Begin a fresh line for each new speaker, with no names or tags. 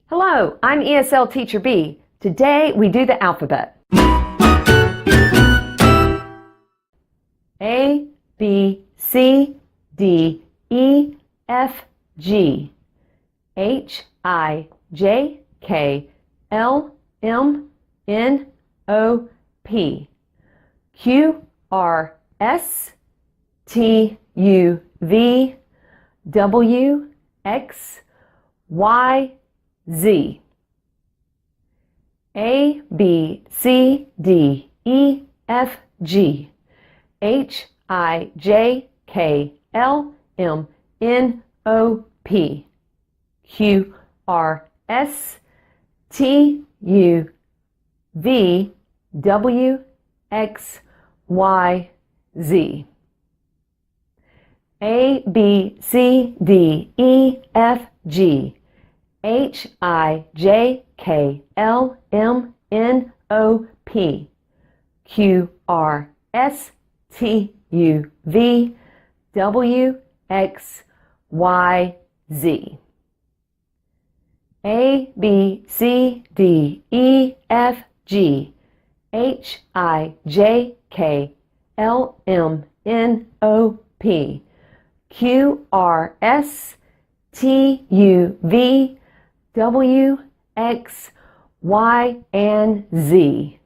Hello, I'm ESL Teacher Bee. Today we do the alphabet. A, B, C, D, E, F, G, H, I, J, K, L, M, N, O, P, Q, R, S, T, U, V, W, X, Y, Z. A, B, C, D, E, F, G, H, I, J, K, L, M, N, O, P, Q, R, S, T, U, V, W, X, Y, Z. A, B, C, D, E, F, G, H, I, J, K, L, M, N, O, P, Q, R, S, T, U, V, W, X, Y, Z. A, B, C, D, E, F, G, H, I, J, K, L, M, N, O, P, Q, R, S, T, U, V, W, X, Y, and Z.